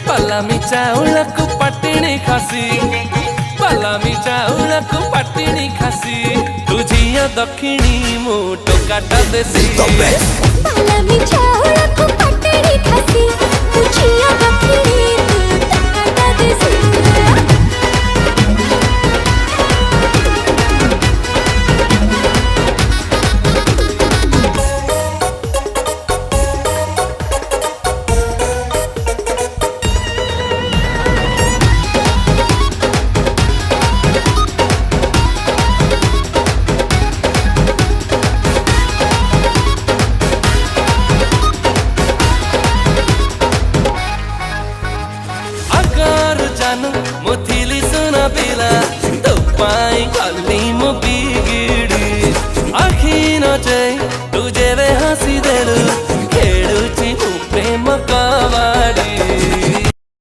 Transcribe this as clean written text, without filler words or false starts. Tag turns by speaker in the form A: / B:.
A: पलामी चाउळକୁ पटिणी खासी पलामी चाउळକୁ पटिणी खासी तुझिया दक्षिणी मु टोकाटा देसी
B: पलामी चाउळକୁ पटिणी खासी तुझिया दक्षिणी मु टोकाटा देसी
A: मुथिली सुना पिला तो पाई खाली मु